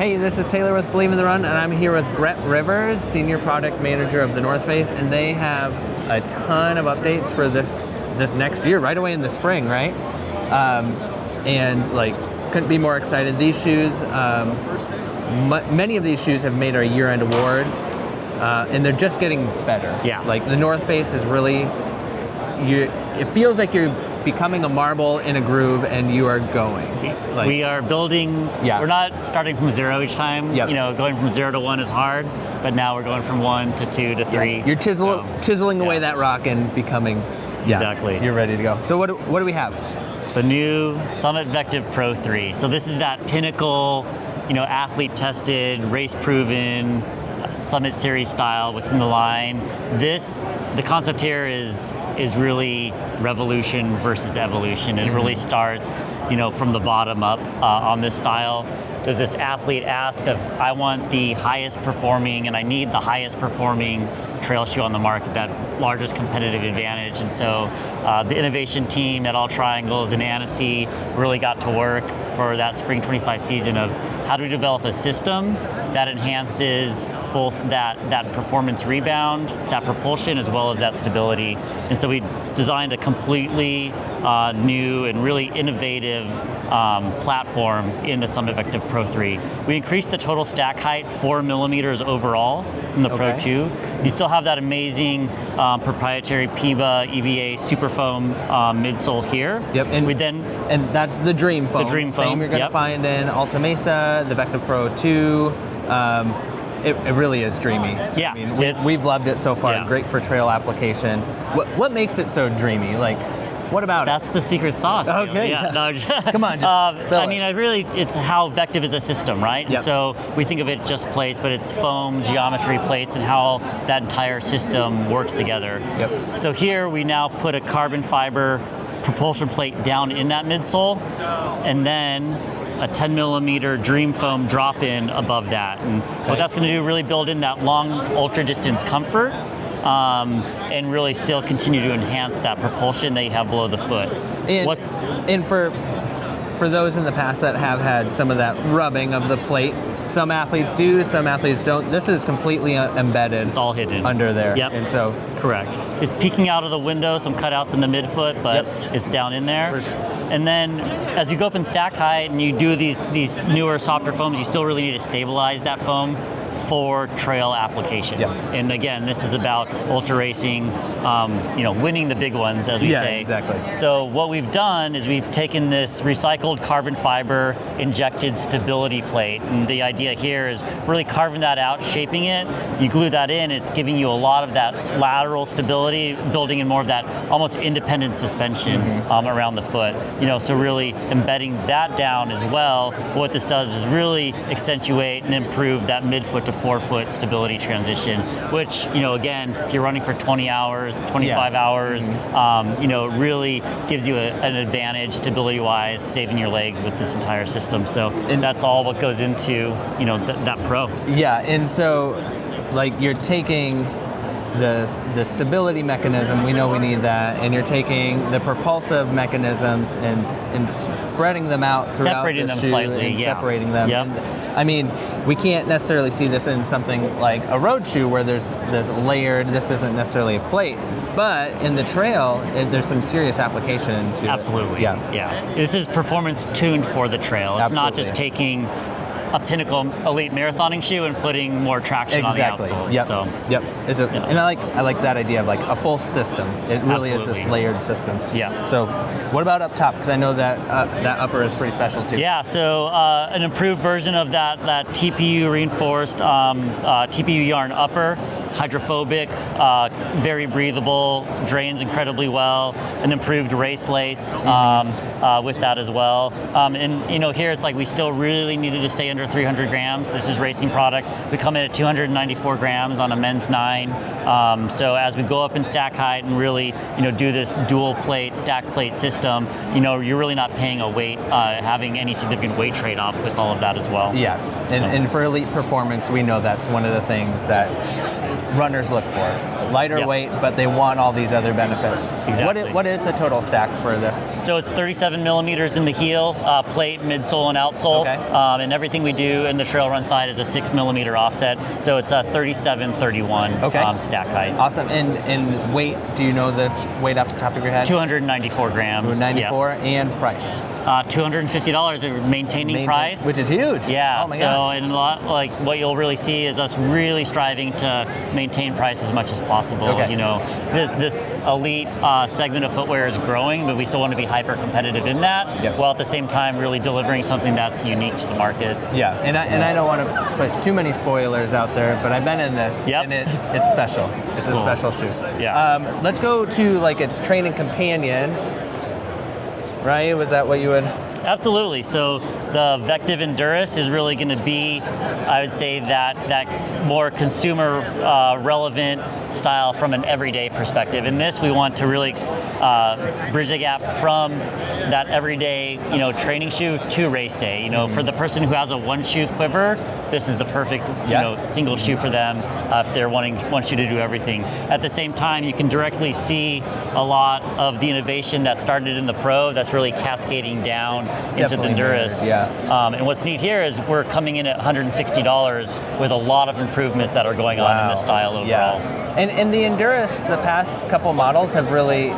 Hey, this is Taylor with Believe in the Run, and I'm here with Brett Rivers, Senior Product Manager of the North Face, and they have a ton of updates for this next year, right away in the spring, right? And like, couldn't be more excited. These shoes, many of these shoes have made our year-end awards, and they're just getting better. Yeah. Like the North Face is really, it feels like you're becoming a marble in a groove, and you are going. Like, we are building. Yeah. We're not starting from zero each time. Yep. You know, going from 0 to 1 is hard, but now we're going from 1 to 2 to 3. Yeah. You're chiseling away that rock and becoming. Yeah, exactly. You're ready to go. So what do we have? The new Summit Vectiv Pro 3. So this is that pinnacle, athlete tested, race proven, Summit Series style within the line. The concept here is really revolution versus evolution. And it really starts, from the bottom up on this style. There's this athlete ask of, I want the highest performing and I need the highest performing trail shoe on the market, that largest competitive advantage. And so the innovation team at All Triangles and Annecy really got to work for that spring 25 season of how do we develop a system that enhances both that performance rebound, that propulsion, as well as that stability. And so we designed a completely new and really innovative platform in the Summit Vectiv Pro 3. We increased the total stack height 4 millimeters overall from the Pro 2. You still have that amazing proprietary PIBA EVA Superfoam midsole here. Yep, and that's the Dream Foam. The Dream Foam. Same you're going to find in Alta Mesa, the Vectiv Pro 2. It really is dreamy. Yeah, I mean, we've loved it so far. Yeah. Great for trail application. What makes it so dreamy? Like, what about That's the secret sauce. Okay. Yeah. No, come on. It's how Vectiv is a system, right? Yep. And so we think of it just plates, but it's foam, geometry, plates, and how that entire system works together. Yep. So here we now put a carbon fiber propulsion plate down in that midsole, and then a 10 millimeter Dream Foam drop in above that. And what that's going to do, really build in that long ultra distance comfort. And really still continue to enhance that propulsion that you have below the foot. And for those in the past that have had some of that rubbing of the plate, some athletes do, some athletes don't. This is completely embedded. It's all hidden under there. Yep. And so correct. It's peeking out of the window, some cutouts in the midfoot, but it's down in there. And then as you go up in stack height and you do these newer, softer foams, you still really need to stabilize that foam for trail applications. Yes. And again, this is about ultra racing, winning the big ones, as we say. Exactly. So what we've done is we've taken this recycled carbon fiber injected stability plate, and the idea here is really carving that out, shaping it. You glue that in, it's giving you a lot of that lateral stability, building in more of that almost independent suspension around the foot. So really embedding that down as well. What this does is really accentuate and improve that midfoot to forefoot stability transition, which, again, if you're running for 20 hours, 25 hours, really gives you an advantage stability-wise, saving your legs with this entire system. So that's all what goes into, that Pro. Yeah, and so, like, you're taking the stability mechanism, we know we need that, and you're taking the propulsive mechanisms and spreading them out throughout separating the them shoe slightly, and separating them. Yep. And, I mean, we can't necessarily see this in something like a road shoe where there's this layered, this isn't necessarily a plate, but in the trail, there's some serious application to Absolutely. it. Yeah. This is performance tuned for the trail. It's not just taking a pinnacle elite marathoning shoe and putting more traction on the outsole. Yep. And I like that idea of like a full system. It really is this layered system. Yeah. So what about up top? Because I know that that upper is pretty special too. Yeah. So an improved version of that TPU reinforced TPU yarn upper, hydrophobic, very breathable, drains incredibly well. An improved race lace with that as well. And here it's like we still really needed to stay under 300 grams. This is racing product. We come in at 294 grams on a men's 9. So as we go up in stack height and really, do this dual plate, stack plate system, you're really not paying a weight, having any significant weight trade-off with all of that as well. Yeah, and for elite performance, we know that's one of the things that runners look for. lighter Yep. weight, but they want all these other benefits. Exactly. What is the total stack for this? So it's 37 millimeters in the heel, plate, midsole, and outsole. Okay. And everything we do in the trail run side is a 6 millimeter offset. So it's a 37-31 stack height. Awesome. And weight, do you know the weight off the top of your head? 294 grams. 294 and price. $250 a maintaining price. Which is huge. Yeah, Oh my so gosh. and a lot, like what you'll really see is us really striving to maintain price as much as possible. Okay. You know, this elite segment of footwear is growing, but we still want to be hyper competitive in that, Yep. while at the same time really delivering something that's unique to the market. Yeah, and I don't want to put too many spoilers out there, but I've been in this, Yep. and it's special. It's a Cool. special shoe. Yeah. Let's go to like its training companion. Right? Was that what you would? Absolutely. So the Vectiv Enduris is really going to be, I would say, that more consumer relevant style from an everyday perspective. In this, we want to really bridge the gap from that everyday, training shoe to race day. For the person who has a one shoe quiver, this is the perfect, single shoe for them if they're wanting one shoe to do everything. At the same time, you can directly see a lot of the innovation that started in the Pro that's really cascading down into the Enduris. And what's neat here is we're coming in at $160 with a lot of improvements that are going on in this style overall. Yeah. And the Enduris, the past couple models have really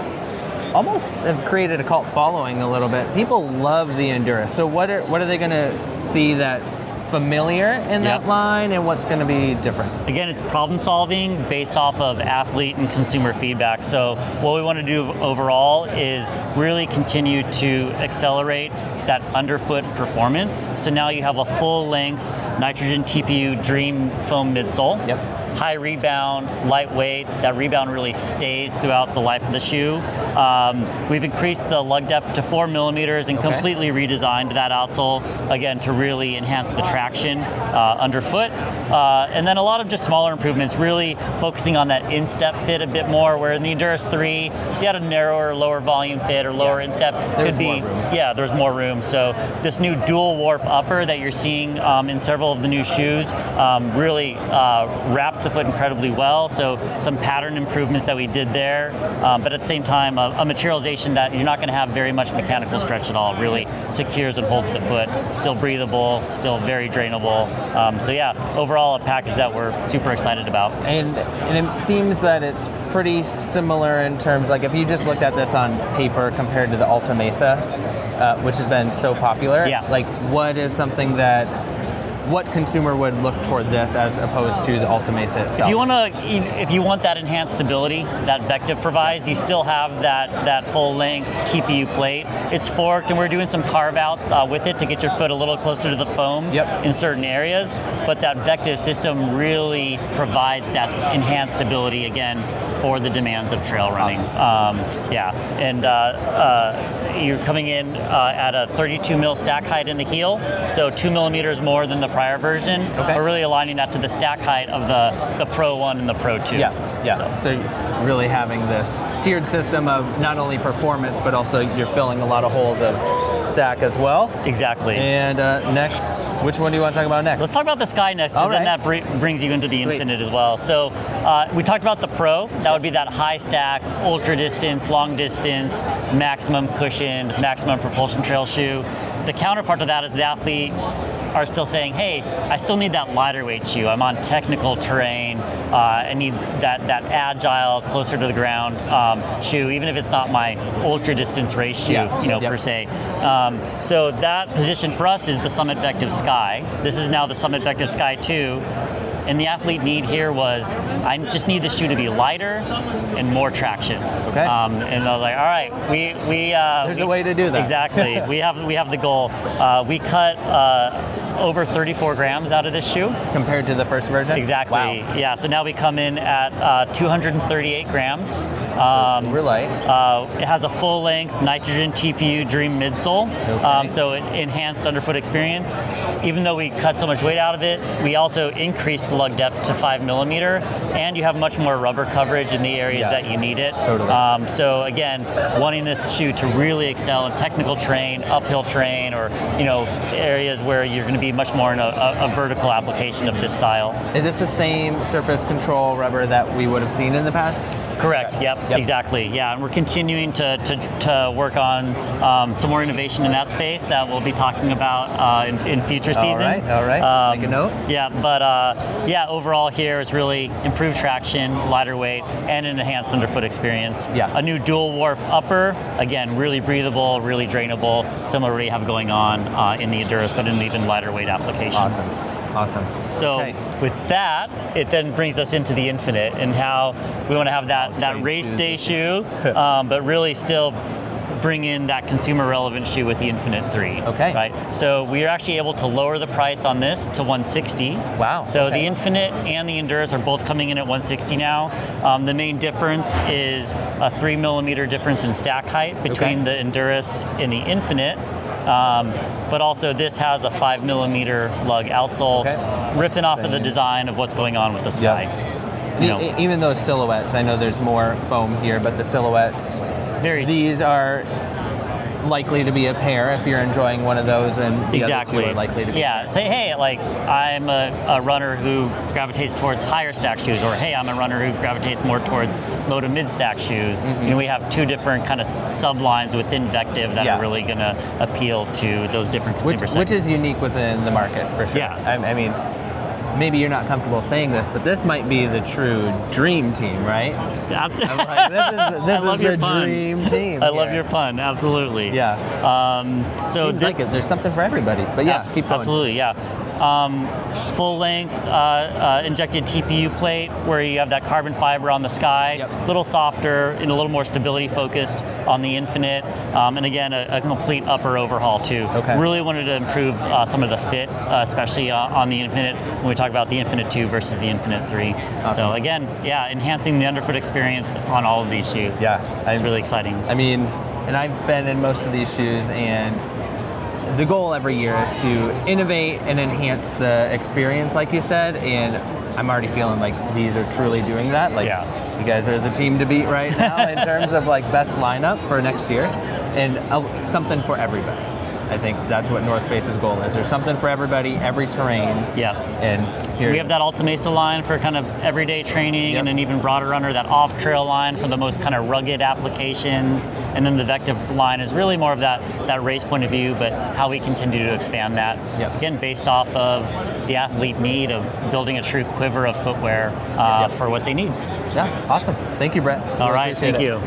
almost have created a cult following a little bit. People love the Enduris. So what are they going to see that's familiar in that line, and what's going to be different? Again, it's problem solving based off of athlete and consumer feedback. So what we want to do overall is really continue to accelerate that underfoot performance. So now you have a full length nitrogen TPU Dream foam midsole. Yep. High rebound, lightweight. That rebound really stays throughout the life of the shoe. We've increased the lug depth to 4 millimeters and completely redesigned that outsole, again, to really enhance the traction underfoot. And then a lot of just smaller improvements, really focusing on that instep fit a bit more, where in the Enduris 3, if you had a narrower, lower volume fit or lower instep, could be, there's more room. So this new dual warp upper that you're seeing in several of the new shoes really wraps the foot incredibly well. So some pattern improvements that we did there, but at the same time, a materialization that you're not going to have very much mechanical stretch at all. Really secures and holds the foot. Still breathable, still very drainable. Overall a package that we're super excited about. And it seems that it's pretty similar in terms, like if you just looked at this on paper compared to the Alta Mesa, which has been so popular, like what is something that what consumer would look toward this as opposed to the Alta Mesa itself? If you want that enhanced stability that Vectiv provides, you still have that full length TPU plate. It's forked, and we're doing some carve outs with it to get your foot a little closer to the foam in certain areas. But that Vectiv system really provides that enhanced stability again for the demands of trail running. You're coming in at a 32 mil stack height in the heel, so 2 millimeters more than the prior version. We're really aligning that to the stack height of the Pro 1 and the Pro 2. So really having this tiered system of not only performance, but also you're filling a lot of holes of stack as well. Exactly. And next, which one do you want to talk about next? Let's talk about the Sky next, because then that brings you into the Infinite as well. So we talked about the Pro. That would be that high stack, ultra distance, long distance, maximum cushion, maximum propulsion trail shoe. The counterpart to that is the athletes are still saying, hey, I still need that lighter weight shoe. I'm on technical terrain. I need that agile, closer to the ground shoe, even if it's not my ultra distance race shoe, per se. So that position for us is the Summit Vectiv Sky. This is now the Summit Vectiv Sky 2. And the athlete need here was, I just need the shoe to be lighter and more traction. And I was like, all right, there's a way to do that. Exactly. we have the goal. We cut over 34 grams out of this shoe compared to the first version. Exactly. Wow. Yeah. So now we come in at 238 grams. We're light. It has a full length nitrogen TPU Dream midsole. So it enhanced underfoot experience. Even though we cut so much weight out of it, we also increased the lug depth to 5 millimeter, and you have much more rubber coverage in the areas that you need it. So again, wanting this shoe to really excel in technical terrain, uphill terrain, or areas where you're going to be much more in a vertical application of this style. Is this the same surface control rubber that we would have seen in the past? Correct. Yep. Exactly. Yeah, and we're continuing to work on some more innovation in that space that we'll be talking about in future seasons. All right. Make a note. Yeah, but yeah, overall here is really improved traction, lighter weight, and an enhanced underfoot experience. Yeah. A new dual warp upper, again, really breathable, really drainable, similar to what we have going on in the Enduris, but in an even lighter weight application. Awesome. So with that, it then brings us into the Infinite and how we want to have that race day shoe, but really still bring in that consumer relevant shoe with the Infinite 3. Okay. Right. So we are actually able to lower the price on this to $160. Wow. So the Infinite and the Enduris are both coming in at $160 now. The main difference is a 3 millimeter difference in stack height between the Enduris and the Infinite. But also this has a 5 millimeter lug outsole, ripping off of the design of what's going on with the Sky. Yeah. Even those silhouettes, I know there's more foam here, but the silhouettes, these are likely to be a pair if you're enjoying one of those, and the other two are likely to be. Yeah, say, hey, like I'm a runner who gravitates towards higher stack shoes, or hey, I'm a runner who gravitates more towards low to mid stack shoes. You know, we have two different kind of sublines within Vectiv that are really going to appeal to those different consumer segments. Which is unique within the market for sure. Yeah. I mean, maybe you're not comfortable saying this, but this might be the true dream team, right? I'm like, this is the dream team. I love your pun, absolutely. Yeah. So seems like there's something for everybody, but yeah, keep going. Absolutely, yeah. Full length injected TPU plate where you have that carbon fiber on the Sky, a little softer and a little more stability focused on the Infinite, and again a complete upper overhaul too. Really wanted to improve some of the fit, especially on the Infinite when we talk about the Infinite 2 versus the Infinite 3. So again, yeah, enhancing the underfoot experience on all of these shoes. Yeah, it's really exciting. I mean, and I've been in most of these shoes, and the goal every year is to innovate and enhance the experience, like you said, and I'm already feeling like these are truly doing that. Like, you guys are the team to beat right now in terms of like best lineup for next year, and something for everybody. I think that's what North Face's goal is. There's something for everybody, every terrain. Yeah. And here we have that Alta Mesa line for kind of everyday training, and an even broader runner, that off-trail line for the most kind of rugged applications. And then the Vectiv line is really more of that race point of view, but how we continue to expand that. Again, based off of the athlete need of building a true quiver of footwear for what they need. Yeah, awesome. Thank you, Brett. All right, thank you.